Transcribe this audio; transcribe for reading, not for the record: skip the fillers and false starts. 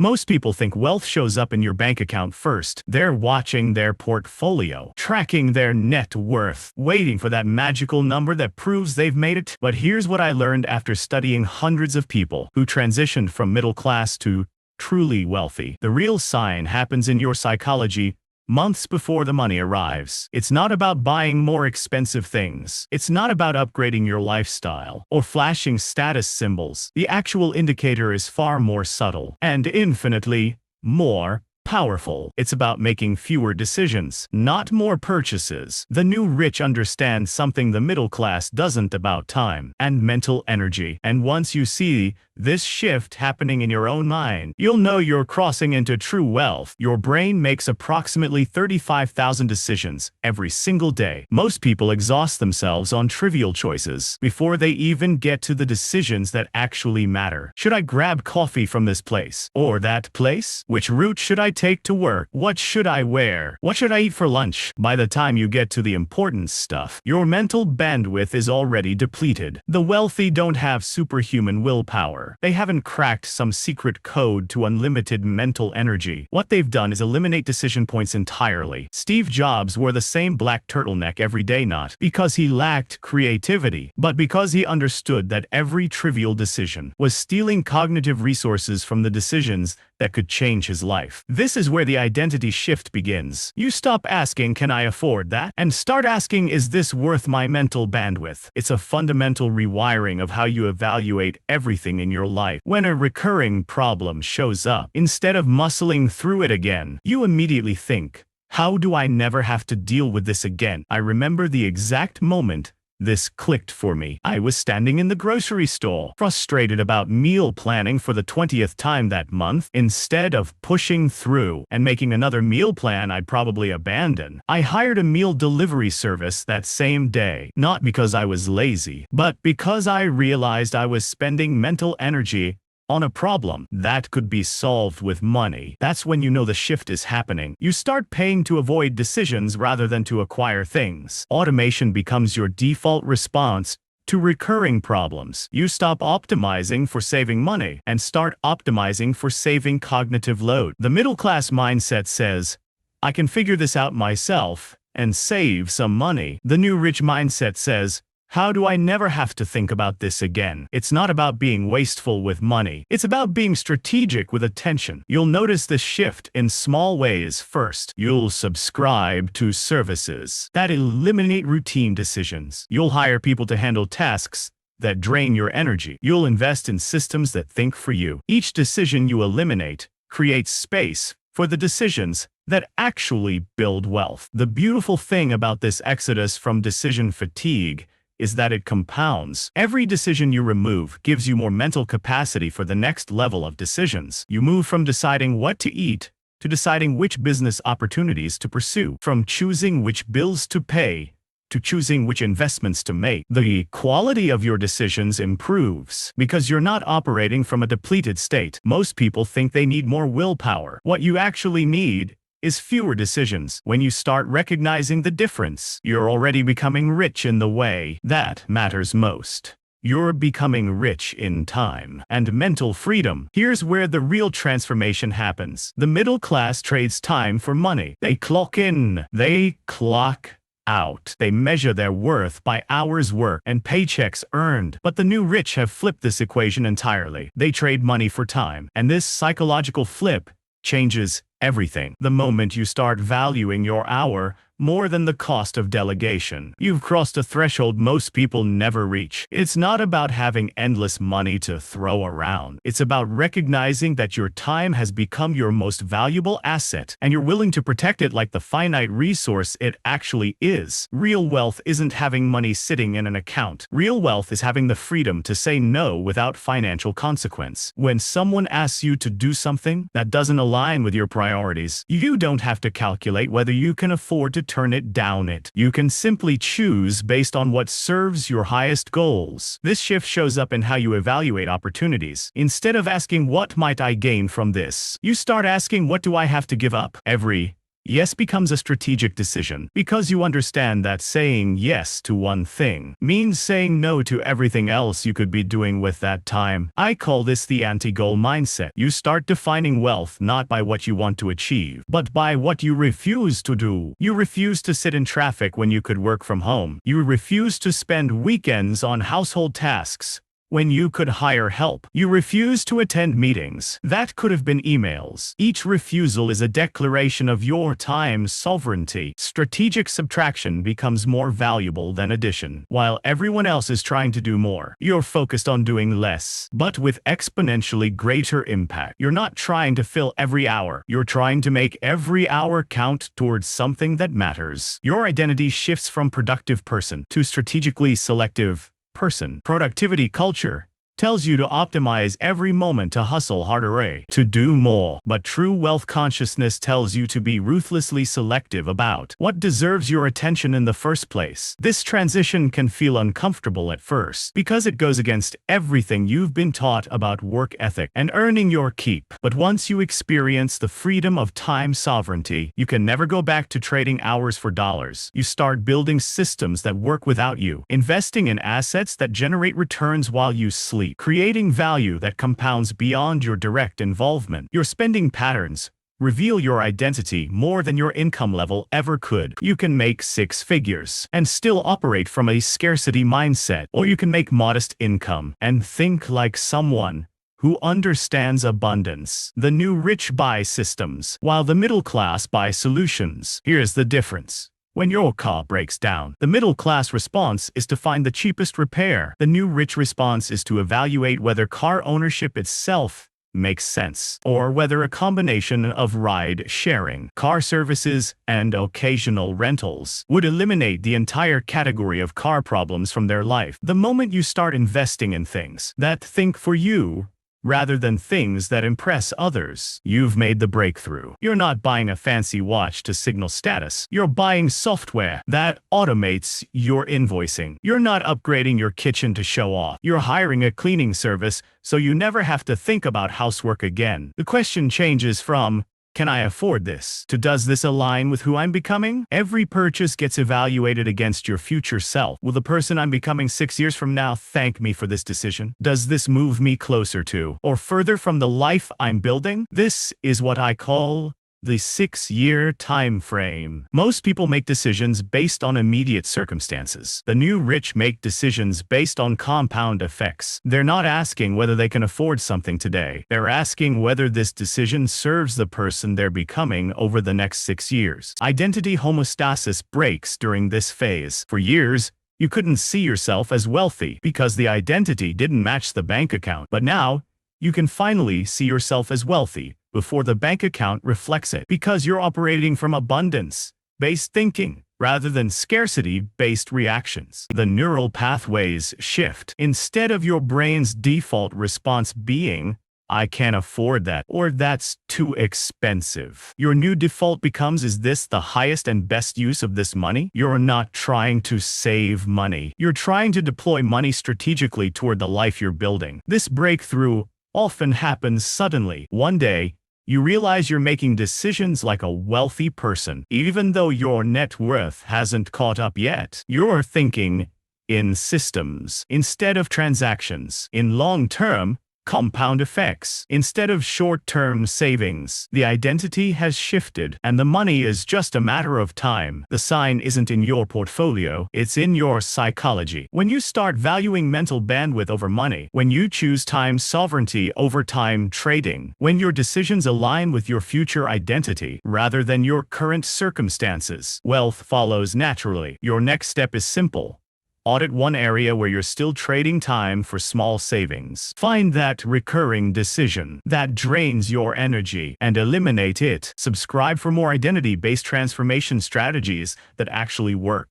Most people think wealth shows up in your bank account first. They're watching their portfolio, tracking their net worth, waiting for that magical number that proves they've made it. But here's what I learned after studying hundreds of people who transitioned from middle class to truly wealthy. The real sign happens in your psychology months before the money arrives. It's not about buying more expensive things. It's not about upgrading your lifestyle or flashing status symbols. The actual indicator is far more subtle and infinitely more powerful. It's about making fewer decisions, not more purchases. The new rich understand something the middle class doesn't about time and mental energy. And once you see this shift happening in your own mind, you'll know you're crossing into true wealth. Your brain makes approximately 35,000 decisions every single day. Most people exhaust themselves on trivial choices before they even get to the decisions that actually matter. Should I grab coffee from this place or that place? Which route should I take to work? What should I wear? What should I eat for lunch? By the time you get to the important stuff, your mental bandwidth is already depleted. The wealthy don't have superhuman willpower. They haven't cracked some secret code to unlimited mental energy. What they've done is eliminate decision points entirely. Steve Jobs wore the same black turtleneck every day, not because he lacked creativity, but because he understood that every trivial decision was stealing cognitive resources from the decisions that could change his life. This is where the identity shift begins. You stop asking, can I afford that? And start asking, is this worth my mental bandwidth? It's a fundamental rewiring of how you evaluate everything in your life. When a recurring problem shows up, instead of muscling through it again, you immediately think, how do I never have to deal with this again? I remember the exact moment this clicked for me. I was standing in the grocery store, frustrated about meal planning for the 20th time that month. Instead of pushing through and making another meal plan I'd probably abandon, I hired a meal delivery service that same day. Not because I was lazy, but because I realized I was spending mental energy on a problem that could be solved with money. That's when you know the shift is happening. You start paying to avoid decisions rather than to acquire things. Automation becomes your default response to recurring problems. You stop optimizing for saving money and start optimizing for saving cognitive load. The middle-class mindset says, I can figure this out myself and save some money. The new rich mindset says, how do I never have to think about this again? It's not about being wasteful with money. It's about being strategic with attention. You'll notice this shift in small ways. First, you'll subscribe to services that eliminate routine decisions. You'll hire people to handle tasks that drain your energy. You'll invest in systems that think for you. Each decision you eliminate creates space for the decisions that actually build wealth. The beautiful thing about this exodus from decision fatigue is that it compounds. Every decision you remove gives you more mental capacity for the next level of decisions. You move from deciding what to eat to deciding which business opportunities to pursue, from choosing which bills to pay to choosing which investments to make. The quality of your decisions improves because you're not operating from a depleted state. Most people think they need more willpower. What you actually need is fewer decisions. When you start recognizing the difference, you're already becoming rich in the way that matters most. You're becoming rich in time and mental freedom. Here's where the real transformation happens. The middle class trades time for money. They clock in, they clock out. They measure their worth by hours worked and paychecks earned. But the new rich have flipped this equation entirely. They trade money for time. And this psychological flip changes everything. The moment you start valuing your hour more than the cost of delegation, you've crossed a threshold most people never reach. It's not about having endless money to throw around. It's about recognizing that your time has become your most valuable asset, and you're willing to protect it like the finite resource it actually is. Real wealth isn't having money sitting in an account. Real wealth is having the freedom to say no without financial consequence. When someone asks you to do something that doesn't align with your priorities, you don't have to calculate whether you can afford to turn it down. You can simply choose based on what serves your highest goals. This shift shows up in how you evaluate opportunities. Instead of asking, what might I gain from this, you start asking, what do I have to give up? Every yes becomes a strategic decision because you understand that saying yes to one thing means saying no to everything else you could be doing with that time. I call this the anti-goal mindset. You start defining wealth not by what you want to achieve, but by what you refuse to do. You refuse to sit in traffic when you could work from home. You refuse to spend weekends on household tasks when you could hire help. You refuse to attend meetings that could have been emails. Each refusal is a declaration of your time's sovereignty. Strategic subtraction becomes more valuable than addition. While everyone else is trying to do more, you're focused on doing less, but with exponentially greater impact. You're not trying to fill every hour. You're trying to make every hour count towards something that matters. Your identity shifts from productive person to strategically selective person. Productivity culture tells you to optimize every moment, to hustle harder, to do more. But true wealth consciousness tells you to be ruthlessly selective about what deserves your attention in the first place. This transition can feel uncomfortable at first because it goes against everything you've been taught about work ethic and earning your keep. But once you experience the freedom of time sovereignty, you can never go back to trading hours for dollars. You start building systems that work without you, investing in assets that generate returns while you sleep, creating value that compounds beyond your direct involvement. Your spending patterns reveal your identity more than your income level ever could. You can make six figures and still operate from a scarcity mindset, or you can make modest income and think like someone who understands abundance. The new rich buy systems, while the middle class buy solutions. Here's the difference. When your car breaks down, the middle-class response is to find the cheapest repair. The new rich response is to evaluate whether car ownership itself makes sense, or whether a combination of ride-sharing, car services, and occasional rentals would eliminate the entire category of car problems from their life. The moment you start investing in things that think for you, rather than things that impress others, you've made the breakthrough. You're not buying a fancy watch to signal status. You're buying software that automates your invoicing. You're not upgrading your kitchen to show off. You're hiring a cleaning service so you never have to think about housework again. The question changes from, can I afford this, to does this align with who I'm becoming? Every purchase gets evaluated against your future self. Will the person I'm becoming 6 years from now thank me for this decision? Does this move me closer to or further from the life I'm building? This is what I call the 6-year time frame. Most people make decisions based on immediate circumstances. The new rich make decisions based on compound effects. They're not asking whether they can afford something today. They're asking whether this decision serves the person they're becoming over the next 6 years. Identity homeostasis breaks during this phase. For years, you couldn't see yourself as wealthy because the identity didn't match the bank account. But now, you can finally see yourself as wealthy before the bank account reflects it, because you're operating from abundance-based thinking rather than scarcity-based reactions. The neural pathways shift. Instead of your brain's default response being, I can't afford that, or that's too expensive, your new default becomes, is this the highest and best use of this money? You're not trying to save money. You're trying to deploy money strategically toward the life you're building. This breakthrough often happens suddenly. One day, you realize you're making decisions like a wealthy person, even though your net worth hasn't caught up yet. You're thinking in systems instead of transactions, in long-term compound effects instead of short-term savings. The identity has shifted, and the money is just a matter of time. The sign isn't in your portfolio, it's in your psychology. When you start valuing mental bandwidth over money, when you choose time sovereignty over time trading, when your decisions align with your future identity rather than your current circumstances, wealth follows naturally. Your next step is simple. Audit one area where you're still trading time for small savings. Find that recurring decision that drains your energy and eliminate it. Subscribe for more identity-based transformation strategies that actually work.